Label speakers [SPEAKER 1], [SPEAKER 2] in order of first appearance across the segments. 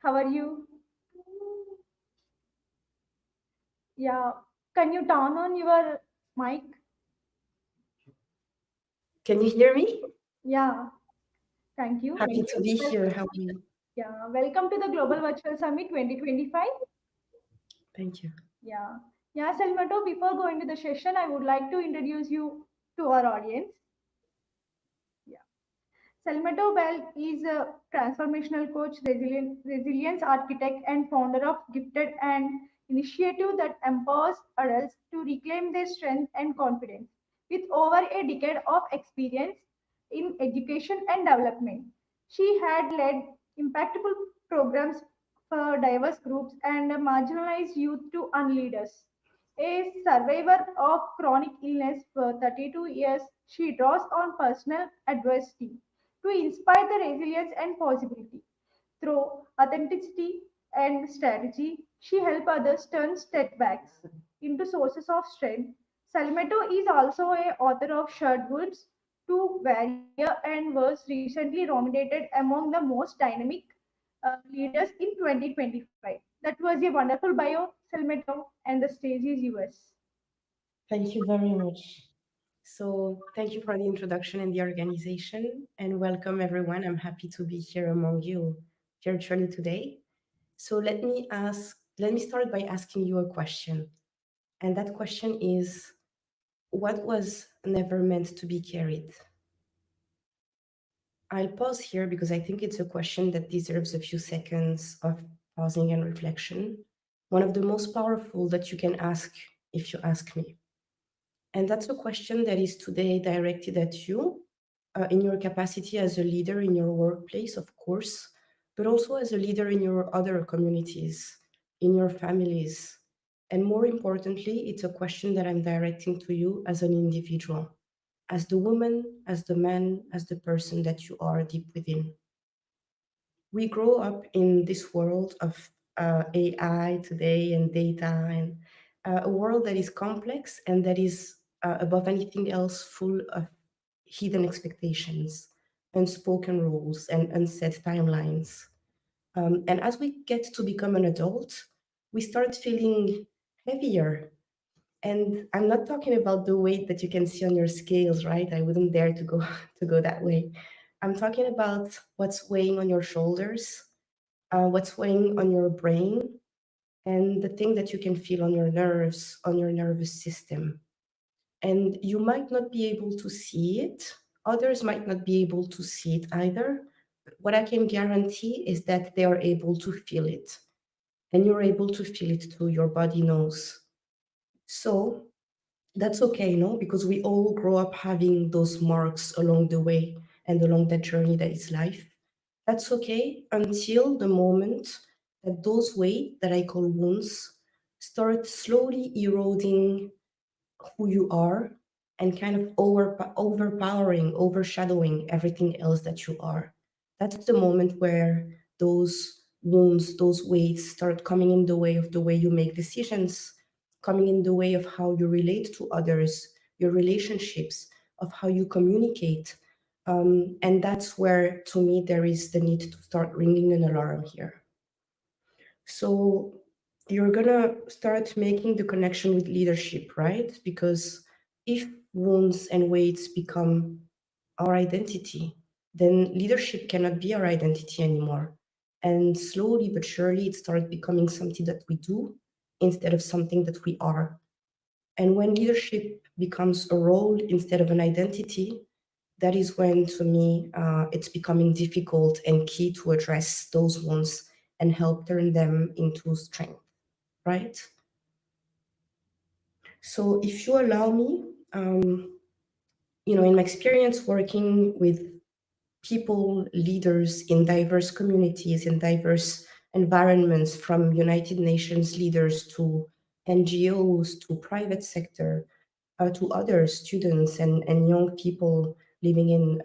[SPEAKER 1] How are you? Yeah. Can you turn on your mic?
[SPEAKER 2] Can you hear me?
[SPEAKER 1] Yeah. Thank you.
[SPEAKER 2] Happy to be here. How are you?
[SPEAKER 1] Yeah. Welcome to the Global Virtual Summit 2025.
[SPEAKER 2] Thank you.
[SPEAKER 1] Yeah. Yeah, Salmato, before going to the session, I would like to introduce you to our audience. Yeah. Salmato Bell is a transformational coach, resilience architect, and founder of Gifted and initiative that empowers adults to reclaim their strength and confidence. With over a decade of experience in education and development, she had led impactful programs for diverse groups and marginalized youth to unleaders. A survivor of chronic illness for 32 years, she draws on personal adversity to inspire the resilience and possibility. Through authenticity and strategy, she helps others turn setbacks into sources of strength. Salmeto is also a author of Short Woods to Warrior and was recently nominated among the most dynamic leaders in 2025. That was a wonderful bio, Salmeto, and the stage is yours.
[SPEAKER 2] Thank you very much. So, thank you for the introduction and the organization, and welcome everyone. I'm happy to be here among you virtually today. So, let me start by asking you a question. And that question is, what was never meant to be carried? I'll pause here because I think it's a question that deserves a few seconds of pausing and reflection. One of the most powerful that you can ask if you ask me. And that's a question that is today directed at you in your capacity as a leader in your workplace, of course, but also as a leader in your other communities, in your families. And more importantly, it's a question that I'm directing to you as an individual, as the woman, as the man, as the person that you are deep within. We grow up in this world of AI today and data and a world that is complex and that is above anything else full of hidden expectations, unspoken rules, and unset timelines. And as we get to become an adult, we start feeling heavier. And I'm not talking about the weight that you can see on your scales, right? I wouldn't dare to go to go that way. I'm talking about what's weighing on your shoulders, what's weighing on your brain, and the thing that you can feel on your nerves, on your nervous system. And you might not be able to see it. Others might not be able to see it either. But what I can guarantee is that they are able to feel it. And you're able to feel it too. Your body knows. So that's okay, no? Because we all grow up having those marks along the way and along that journey that is life. That's okay until the moment that those weight that I call wounds start slowly eroding who you are and kind of overpowering, overshadowing everything else that you are. That's the moment where those wounds, those weights start coming in the way of the way you make decisions, coming in the way of how you relate to others, your relationships, of how you communicate. And that's where, to me, there is the need to start ringing an alarm here. So you're gonna start making the connection with leadership, right? Because if wounds and weights become our identity, then leadership cannot be our identity anymore. And slowly but surely, it starts becoming something that we do instead of something that we are. And when leadership becomes a role instead of an identity, that is when, to me, it's becoming difficult and key to address those wounds and help turn them into strength, right? So, if you allow me, in my experience working with people, leaders in diverse communities, in diverse environments, from United Nations leaders to NGOs to private sector, to other students and young people living in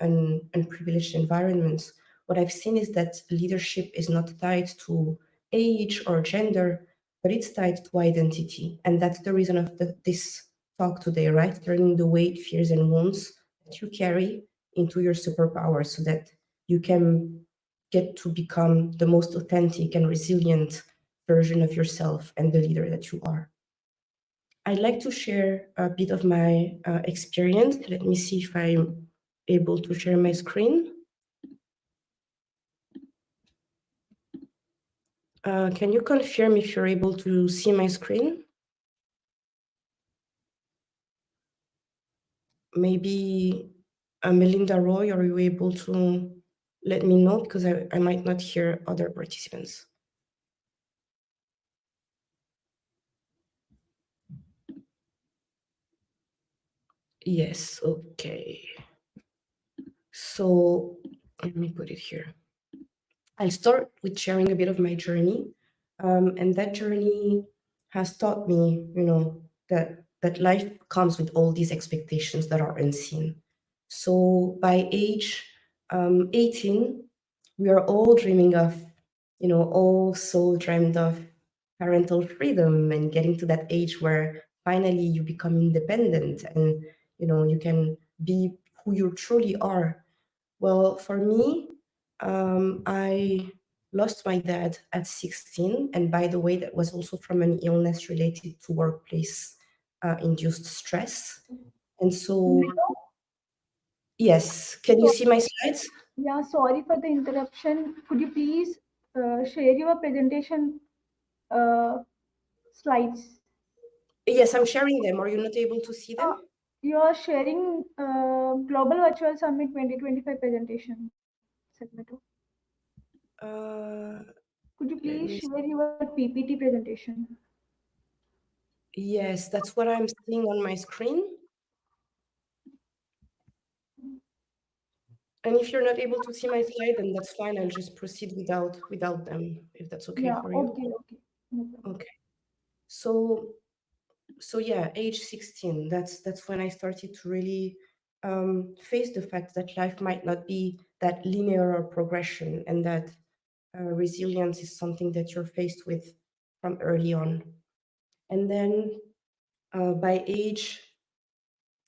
[SPEAKER 2] unprivileged environments, what I've seen is that leadership is not tied to age or gender, but it's tied to identity. And that's the reason of this talk today, right? Turning the weight, fears, and wounds that you carry into your superpower so that you can get to become the most authentic and resilient version of yourself and the leader that you are. I'd like to share a bit of my experience. Let me see if I'm able to share my screen. Can you confirm if you're able to see my screen? Maybe Melinda Roy, are you able to let me know, because I might not hear other participants. Yes, okay. So let me put it here. I'll start with sharing a bit of my journey. And that journey has taught me, that life comes with all these expectations that are unseen. So by age 18, we are all dreaming of, all so dreamed of parental freedom and getting to that age where finally you become independent and, you can be who you truly are. Well, for me, I lost my dad at 16. And by the way, that was also from an illness related to workplace induced stress. And so, yes, can you see my slides?
[SPEAKER 1] Yeah, sorry for the interruption. Could you please share your presentation slides?
[SPEAKER 2] Yes, I'm sharing them. Are you not able to see them?
[SPEAKER 1] You are sharing Global Virtual Summit 2025 presentation, Salmato. Could you please share your PPT presentation?
[SPEAKER 2] Yes, that's what I'm seeing on my screen. And if you're not able to see my slide, then that's fine. I'll just proceed without them, if that's okay for you.
[SPEAKER 1] Okay. No problem.
[SPEAKER 2] Okay. So yeah, age 16, that's when I started to really face the fact that life might not be that linear or progression, and that resilience is something that you're faced with from early on. And then by age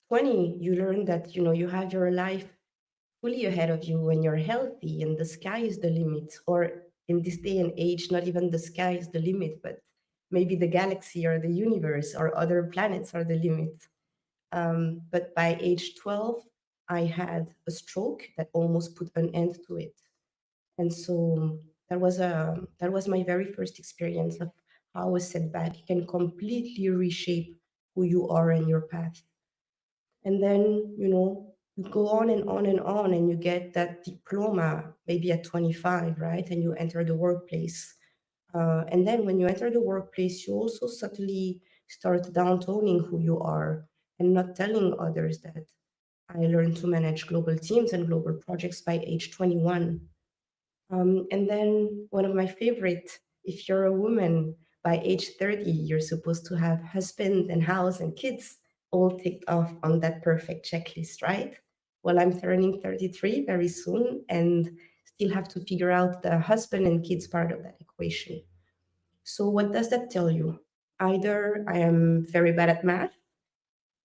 [SPEAKER 2] 20, you learn that, you have your life fully ahead of you when you're healthy, and the sky is the limit. Or in this day and age, not even the sky is the limit, but maybe the galaxy or the universe or other planets are the limit. But by age 12, I had a stroke that almost put an end to it. And so that was my very first experience of how a setback can completely reshape who you are and your path. And then, you go on and on and on, and you get that diploma maybe at 25, right? And you enter the workplace. And then when you enter the workplace, you also subtly start downtoning who you are and not telling others that I learned to manage global teams and global projects by age 21. And then one of my favorite, if you're a woman, by age 30, you're supposed to have husband and house and kids all ticked off on that perfect checklist, right? Well, I'm turning 33 very soon and still have to figure out the husband and kids part of that equation. So what does that tell you? Either I am very bad at math,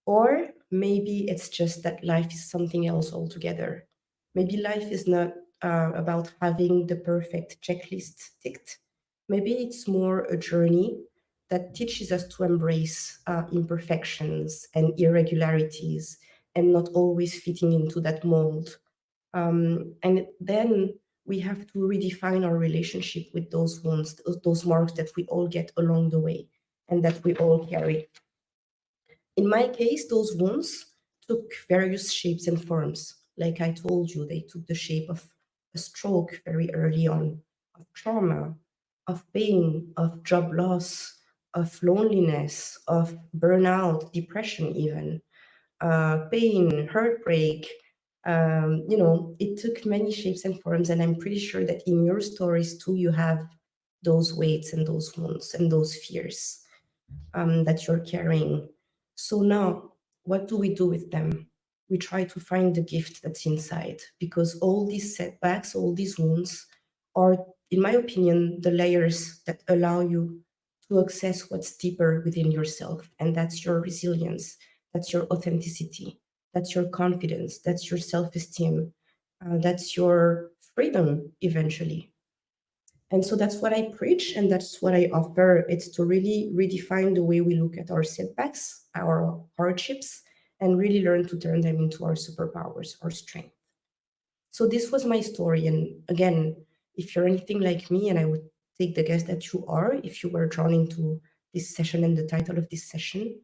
[SPEAKER 2] or maybe it's just that life is something else altogether. Maybe life is not about having the perfect checklist ticked. Maybe it's more a journey that teaches us to embrace imperfections and irregularities and not always fitting into that mold. And then we have to redefine our relationship with those wounds, those marks that we all get along the way and that we all carry. In my case, those wounds took various shapes and forms. Like I told you, they took the shape of a stroke very early on, of trauma, of pain, of job loss, of loneliness, of burnout, depression, even pain, heartbreak. It took many shapes and forms, and I'm pretty sure that in your stories too, you have those weights and those wounds and those fears that you're carrying. So now, what do we do with them? We try to find the gift that's inside, because all these setbacks, all these wounds are, in my opinion, the layers that allow you to access what's deeper within yourself. And that's your resilience, that's your authenticity, that's your confidence, that's your self-esteem, that's your freedom eventually. And so that's what I preach, and that's what I offer. It's to really redefine the way we look at our setbacks, our hardships, and really learn to turn them into our superpowers, our strength. So this was my story. And again, if you're anything like me, and I would take the guess that you are, if you were drawn into this session and the title of this session,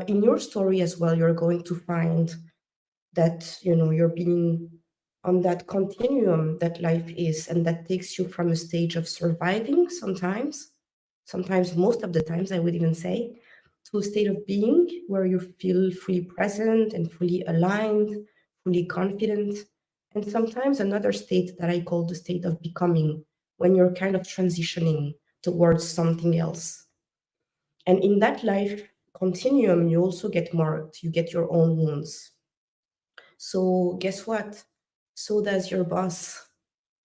[SPEAKER 2] in your story as well, you're going to find that, you know, you're being on that continuum that life is, and that takes you from a stage of surviving sometimes most of the times I would even say, to a state of being where you feel fully present and fully aligned, fully confident, and sometimes another state that I call the state of becoming, when you're kind of transitioning towards something else. And in that life continuum, you also get marked, you get your own wounds. So guess what? So does your boss.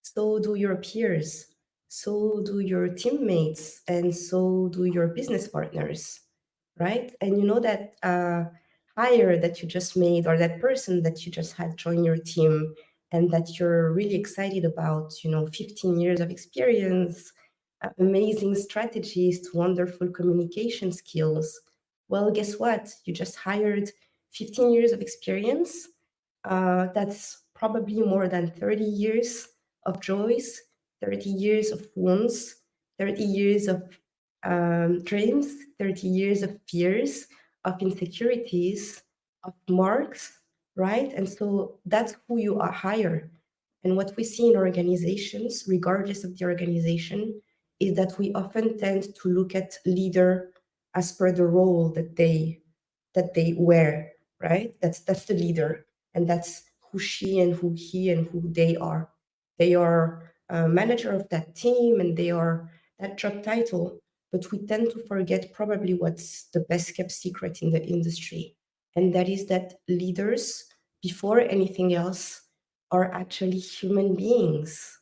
[SPEAKER 2] So do your peers. So do your teammates. And so do your business partners, right? And you know that hire that you just made, or that person that you just had join your team, and that you're really excited about, you know, 15 years of experience, amazing strategies, wonderful communication skills. Well, guess what? You just hired 15 years of experience. That's probably more than 30 years of joys, 30 years of wounds, 30 years of dreams, 30 years of fears, of insecurities, of marks, right? And so that's who you are hire. And what we see in organizations, regardless of the organization, is that we often tend to look at leader as per the role that they wear, right? That's the leader, and that's who she and who he and who they are. They are a manager of that team, and they are that job title. But we tend to forget probably what's the best kept secret in the industry, and that is that leaders, before anything else, are actually human beings.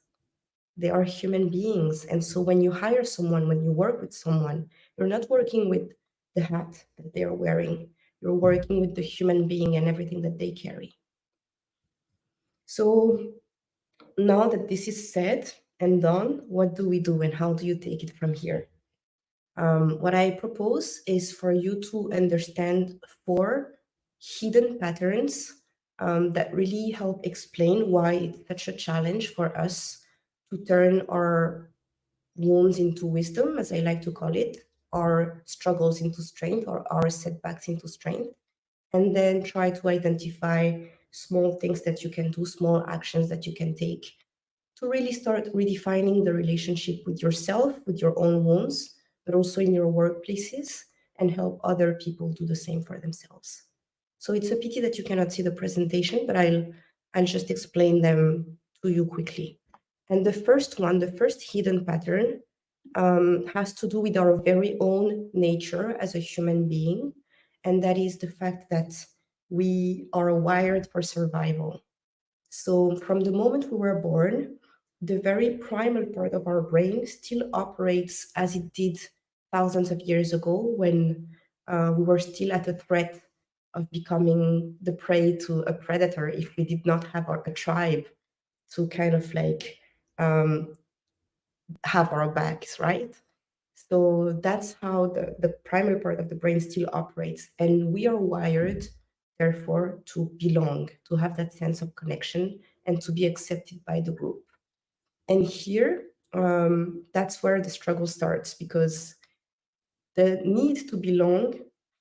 [SPEAKER 2] They are human beings. And so when you hire someone, when you work with someone, you're not working with the hat that they are wearing. You're working with the human being and everything that they carry. So now that this is said and done, what do we do and how do you take it from here? What I propose is for you to understand 4 hidden patterns that really help explain why it's such a challenge for us to turn our wounds into wisdom, as I like to call it, our struggles into strength, or our setbacks into strength, and then try to identify small things that you can do, small actions that you can take to really start redefining the relationship with yourself, with your own wounds, but also in your workplaces, and help other people do the same for themselves. So it's a pity that you cannot see the presentation, but I'll just explain them to you quickly. And the first one, the first hidden pattern, has to do with our very own nature as a human being. And that is the fact that we are wired for survival. So from the moment we were born, the very primal part of our brain still operates as it did thousands of years ago, when we were still at a threat of becoming the prey to a predator if we did not have a tribe to kind of like have our backs, right? So that's how the primary part of the brain still operates. And we are wired, therefore, to belong, to have that sense of connection, and to be accepted by the group. And here, that's where the struggle starts, because the need to belong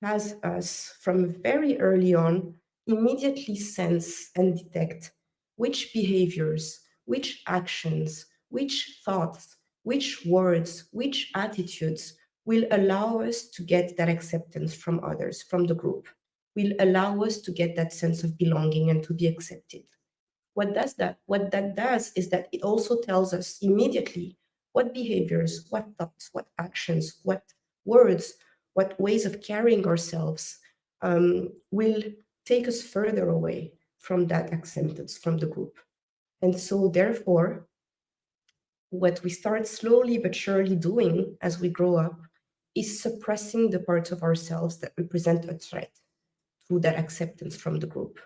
[SPEAKER 2] has us, from very early on, immediately sense and detect which behaviors, which actions, which thoughts, which words, which attitudes will allow us to get that acceptance from others, from the group, will allow us to get that sense of belonging and to be accepted. What that does is that it also tells us immediately what behaviors, what thoughts, what actions, what words, what ways of carrying ourselves will take us further away from that acceptance from the group. And so therefore, what we start slowly but surely doing as we grow up is suppressing the parts of ourselves that represent a threat to that acceptance from the group.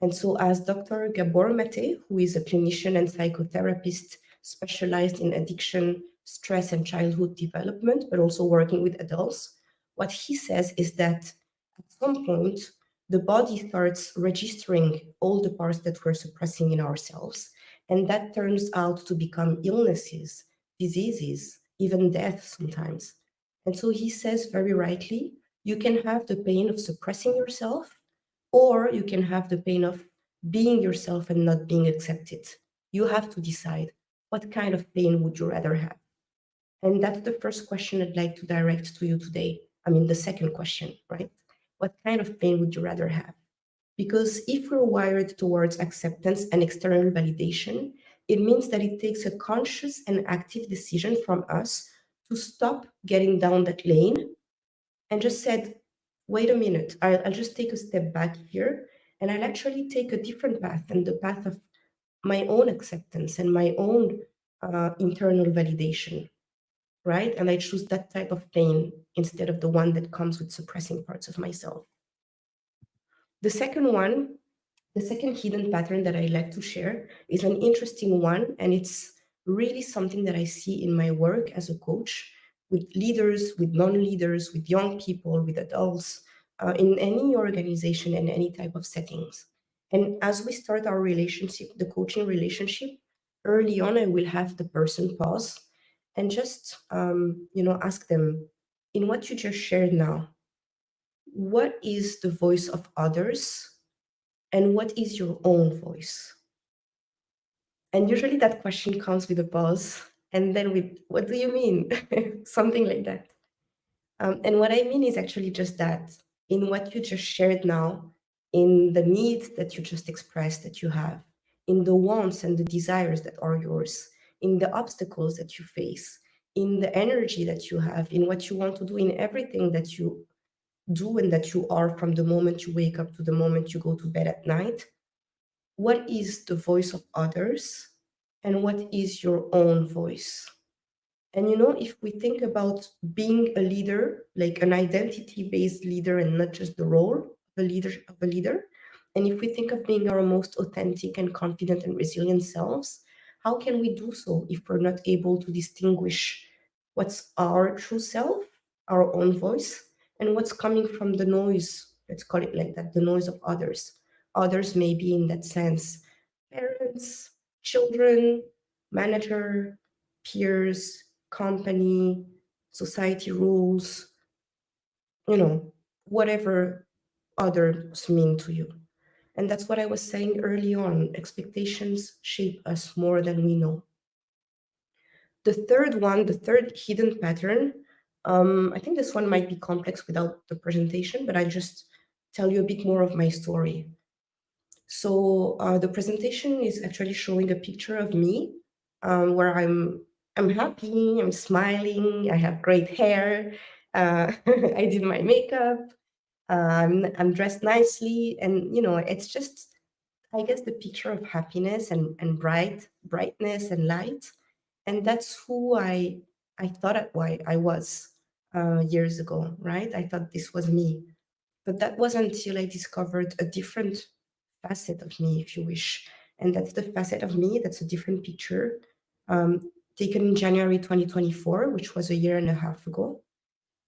[SPEAKER 2] And so as Dr. Gabor Mate, who is a clinician and psychotherapist specialized in addiction, stress, and childhood development, but also working with adults, what he says is that at some point, the body starts registering all the parts that we're suppressing in ourselves. And that turns out to become illnesses, diseases, even death sometimes. And so he says very rightly, you can have the pain of suppressing yourself, or you can have the pain of being yourself and not being accepted. You have to decide, what kind of pain would you rather have? And that's the first question I'd like to direct to you today. I mean, the second question, right? What kind of pain would you rather have? Because if we're wired towards acceptance and external validation, it means that it takes a conscious and active decision from us to stop getting down that lane and just said, wait a minute, I'll just take a step back here, and I'll actually take a different path, and the path of my own acceptance and my own internal validation, right? And I choose that type of pain instead of the one that comes with suppressing parts of myself. The second one, the second hidden pattern that I like to share is an interesting one, and it's really something that I see in my work as a coach with leaders, with non-leaders, with young people, with adults, in any organization and any type of settings. And as we start our relationship, the coaching relationship, early on, I will have the person pause and just, ask them, in what you just shared now, what is the voice of others and what is your own voice? And usually that question comes with a pause and then with, what do you mean? Something like that. And what I mean is actually just that, in what you just shared now, in the needs that you just expressed that you have, in the wants and the desires that are yours, in the obstacles that you face, in the energy that you have, in what you want to do, in everything that you do and that you are from the moment you wake up to the moment you go to bed at night, what is the voice of others and what is your own voice? And if we think about being a leader, like an identity-based leader and not just the role of a leader, and if we think of being our most authentic and confident and resilient selves, how can we do so if we're not able to distinguish what's our true self, our own voice, and what's coming from the noise, let's call it like that, the noise of others. Others may be in that sense parents, children, manager, peers, company, society rules, whatever others mean to you. And that's what I was saying early on. Expectations shape us more than we know. The third one, the third hidden pattern, I think this one might be complex without the presentation, but I'll just tell you a bit more of my story. So the presentation is actually showing a picture of me where I'm happy, I'm smiling, I have great hair, I did my makeup, I'm dressed nicely, and it's just, I guess, the picture of happiness and brightness and light, and that's who I thought why I was years ago, right? I thought this was me, but that wasn't until I discovered a different facet of me, if you wish. And that's the facet of me, that's a different picture, taken in January 2024, which was a year and a half ago.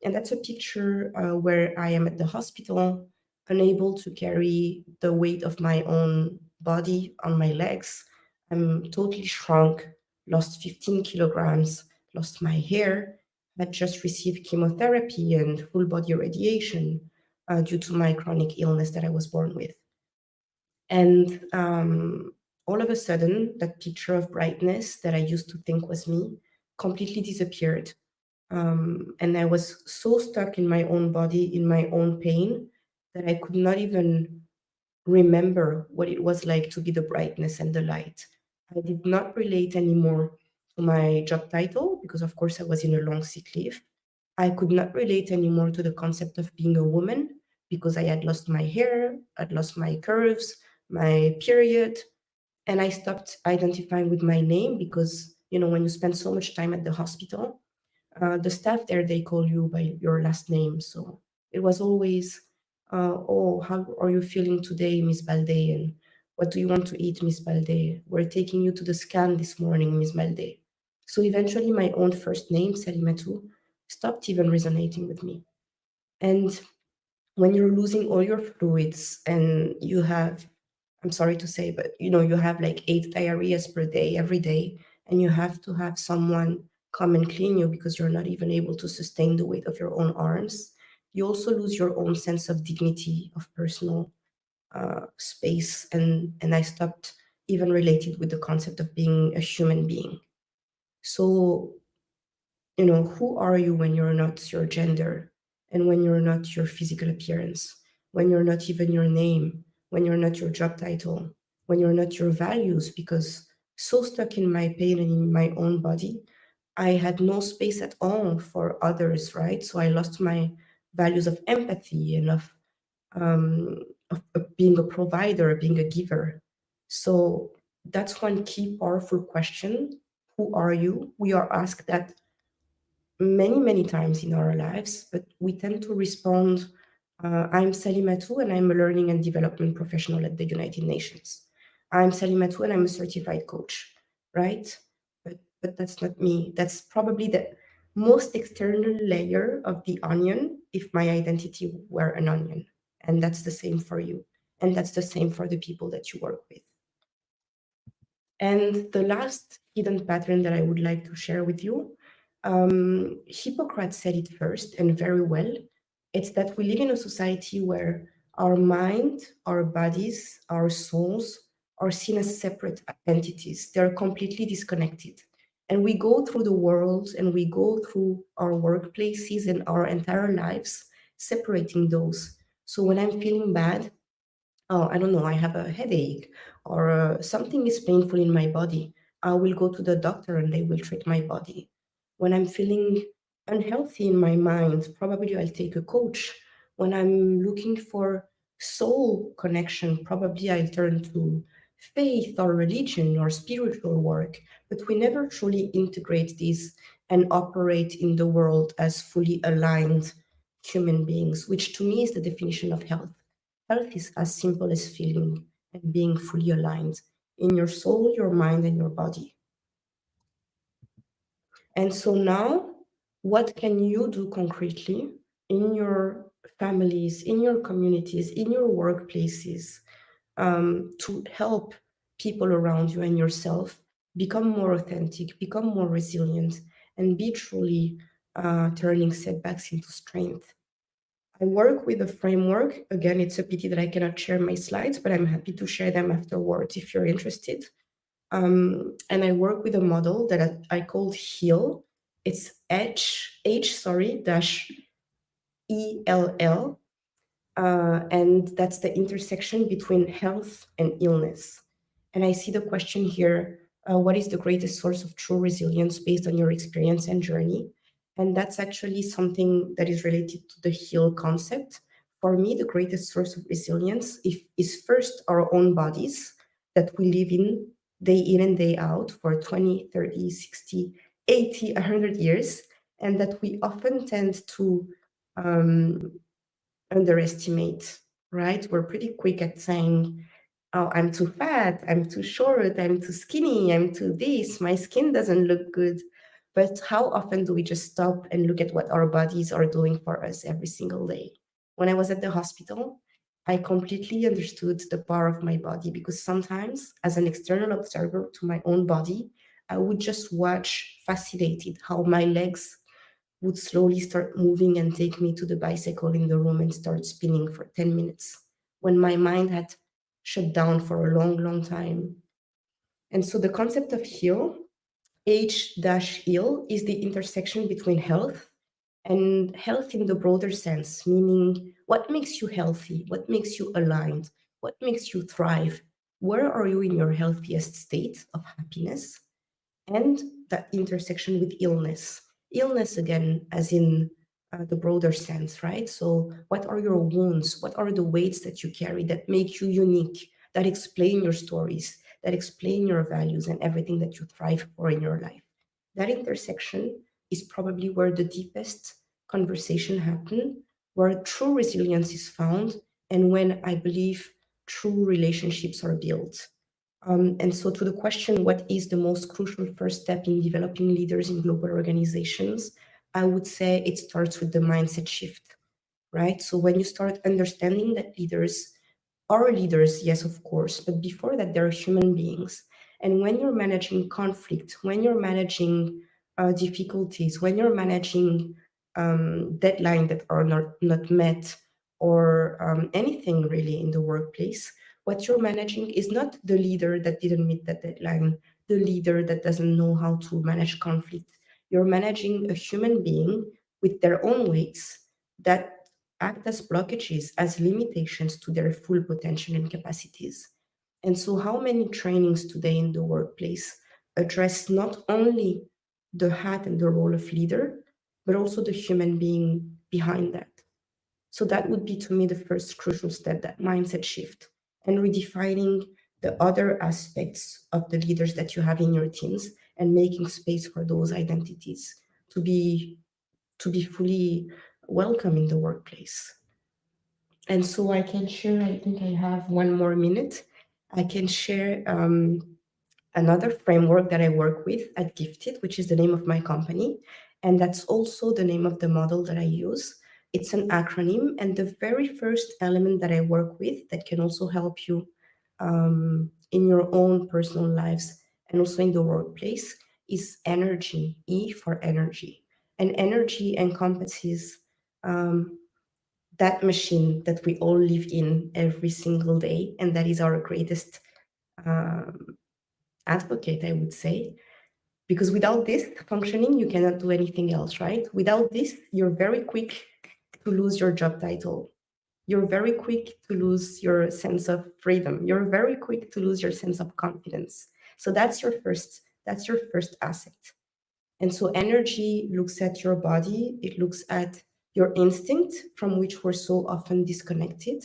[SPEAKER 2] And that's a picture where I am at the hospital, unable to carry the weight of my own body on my legs. I'm totally shrunk, lost 15 kilograms, lost my hair, had just received chemotherapy and full body radiation due to my chronic illness that I was born with. And all of a sudden, that picture of brightness that I used to think was me completely disappeared. And I was so stuck in my own body, in my own pain, that I could not even remember what it was like to be the brightness and the light. I did not relate anymore to my job title because, of course, I was in a long sick leave. I could not relate anymore to the concept of being a woman because I had lost my hair, I'd lost my curves, my period, and I stopped identifying with my name because, when you spend so much time at the hospital, the staff there, they call you by your last name. So it was always, oh, how are you feeling today, Miss Balde? And What do you want to eat, Miss Balde? We're taking you to the scan this morning, Miss Balde. So eventually my own first name, Salimatu, stopped even resonating with me. And when you're losing all your fluids and you have, I'm sorry to say, but you have like 8 diarrheas per day, every day, and you have to have someone come and clean you because you're not even able to sustain the weight of your own arms, you also lose your own sense of dignity, of personal space. And I stopped even related with the concept of being a human being. So, who are you when you're not your gender, and when you're not your physical appearance, when you're not even your name, when you're not your job title, when you're not your values? Because so stuck in my pain and in my own body, I had no space at all for others, right? So I lost my values of empathy and of being a provider, being a giver. So that's one key powerful question. Who are you? We are asked that many, many times in our lives, but we tend to respond, I'm Salimatu and I'm a learning and development professional at the United Nations. I'm Salimatu and I'm a certified coach, right? But that's not me. That's probably the most external layer of the onion if my identity were an onion. And that's the same for you. And that's the same for the people that you work with. And the last hidden pattern that I would like to share with you, Hippocrates said it first and very well. It's that we live in a society where our mind, our bodies, our souls are seen as separate entities. They're completely disconnected. And we go through the world and we go through our workplaces and our entire lives separating those. So when I'm feeling bad, oh, I don't know, I have a headache or something is painful in my body, I will go to the doctor and they will treat my body. When I'm feeling unhealthy in my mind, probably I'll take a coach. When I'm looking for soul connection, probably I'll turn to faith or religion or spiritual work. But we never truly integrate these and operate in the world as fully aligned human beings, which to me is the definition of health. Health is as simple as feeling and being fully aligned in your soul, your mind, and your body. And so now, what can you do concretely in your families, in your communities, in your workplaces, to help people around you and yourself become more authentic, become more resilient, and be truly turning setbacks into strength? I work with a framework. Again, it's a pity that I cannot share my slides, but I'm happy to share them afterwards if you're interested. And I work with a model that I called HEAL. It's dash ELL. And that's the intersection between health and illness. And I see the question here, what is the greatest source of true resilience based on your experience and journey? And that's actually something that is related to the HEAL concept. For me, the greatest source of resilience is first our own bodies that we live in and day out for 20, 30, 60, 80, 100 years, and that we often tend to underestimate, right? We're pretty quick at saying, oh, I'm too fat, I'm too short, I'm too skinny, I'm too this, my skin doesn't look good. But how often do we just stop and look at what our bodies are doing for us every single day? When I was at the hospital, I completely understood the power of my body, because sometimes, as an external observer to my own body, I would just watch fascinated how my legs would slowly start moving and take me to the bicycle in the room and start spinning for 10 minutes when my mind had shut down for a long, long time. And so the concept of heal, H-heal, is the intersection between health and health in the broader sense, meaning what makes you healthy, what makes you aligned, what makes you thrive, where are you in your healthiest state of happiness, and that intersection with illness. Illness, again, as in the broader sense, right? So, what are your wounds? What are the weights that you carry that make you unique, that explain your stories, that explain your values and everything that you thrive for in your life? That intersection is probably where the deepest conversation happen, where true resilience is found, and when I believe true relationships are built. And so to the question, what is the most crucial first step in developing leaders in global organizations? I would say it starts with the mindset shift, right? So when you start understanding that leaders are leaders, yes, of course, but before that, they're human beings. And when you're managing conflict, when you're managing difficulties, when you're managing deadlines that are not met, or anything really in the workplace, what you're managing is not the leader that didn't meet that deadline, the leader that doesn't know how to manage conflict. You're managing a human being with their own weights that act as blockages, as limitations to their full potential and capacities. And so, how many trainings today in the workplace address not only the hat and the role of leader, but also the human being behind that? So, that would be to me the first crucial step, that mindset shift, and redefining the other aspects of the leaders that you have in your teams and making space for those identities to be fully welcome in the workplace. And so I can share, I think I have 1 more minute. I can share another framework that I work with at Gifted, which is the name of my company. And that's also the name of the model that I use. It's an acronym. And the very first element that I work with that can also help you in your own personal lives and also in the workplace is energy, E for energy. And energy encompasses that machine that we all live in every single day, and that is our greatest um, advocate, I would say. Because without this functioning, you cannot do anything else, right? Without this, you're very quick to lose your job title. You're very quick to lose your sense of freedom. You're very quick to lose your sense of confidence. So that's your first asset. And so energy looks at your body, it looks at your instinct, from which we're so often disconnected.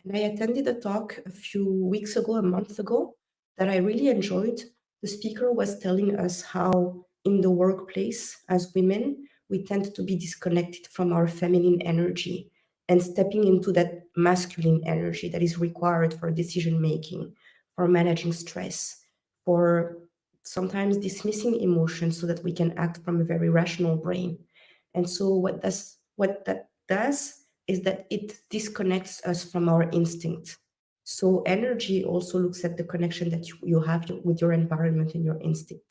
[SPEAKER 2] And I attended a talk a few weeks ago, a month ago, that I really enjoyed. The speaker was telling us how in the workplace, as women, we tend to be disconnected from our feminine energy and stepping into that masculine energy that is required for decision making, for managing stress, for sometimes dismissing emotions so that we can act from a very rational brain. And so what that does is that it disconnects us from our instinct. So energy also looks at the connection that you have with your environment and your instinct.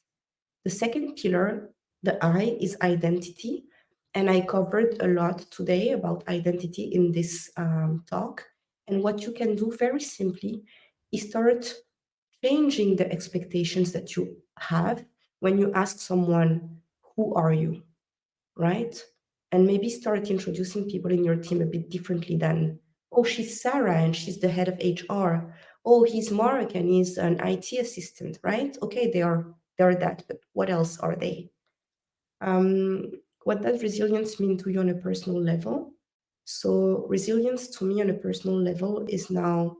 [SPEAKER 2] The second pillar, the I, is identity. And I covered a lot today about identity in this talk. And what you can do very simply is start changing the expectations that you have when you ask someone, who are you? Right? And maybe start introducing people in your team a bit differently than, oh, she's Sarah and she's the head of HR. Oh, he's Mark and he's an IT assistant, right? Okay, they're that, but what else are they? What does resilience mean to you on a personal level? So resilience to me on a personal level is now,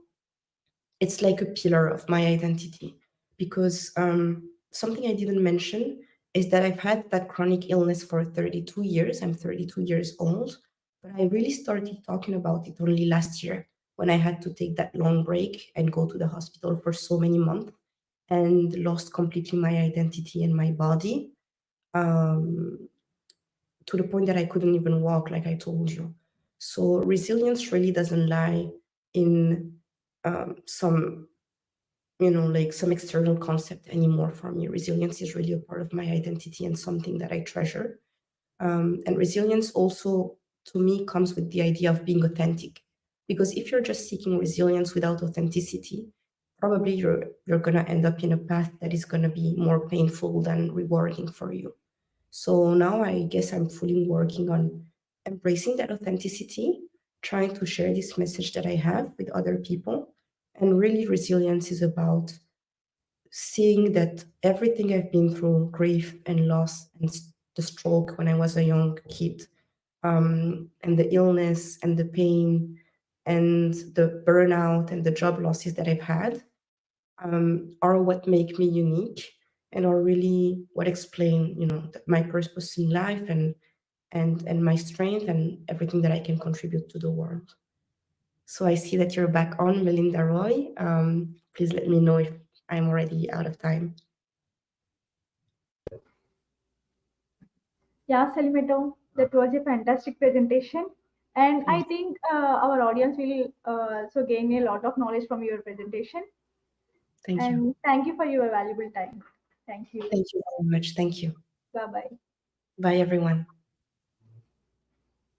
[SPEAKER 2] it's like a pillar of my identity, because something I didn't mention is that I've had that chronic illness for 32 years. I'm 32 years old, but I really started talking about it only last year when I had to take that long break and go to the hospital for so many months and lost completely my identity and my body, to the point that I couldn't even walk, like I told you. So resilience really doesn't lie in some like some external concept anymore for me. Resilience is really a part of my identity and something that I treasure. And resilience also, to me, comes with the idea of being authentic. Because if you're just seeking resilience without authenticity, probably you're gonna end up in a path that is gonna be more painful than rewarding for you. So now I guess I'm fully working on embracing that authenticity, trying to share this message that I have with other people. And really, resilience is about seeing that everything I've been through, grief and loss and the stroke when I was a young kid, and the illness and the pain and the burnout and the job losses that I've had, are what make me unique and are really what explain, my purpose in life and my strength and everything that I can contribute to the world. So I see that you're back on, Melinda Roy. Please let me know if I'm already out of time.
[SPEAKER 1] Yeah, Selimeto, that was a fantastic presentation. And I think our audience will so gain a lot of knowledge from your presentation.
[SPEAKER 2] Thank you.
[SPEAKER 1] And thank you for your valuable time. Thank you.
[SPEAKER 2] Thank you very much. Thank you.
[SPEAKER 1] Bye-bye.
[SPEAKER 2] Bye, everyone.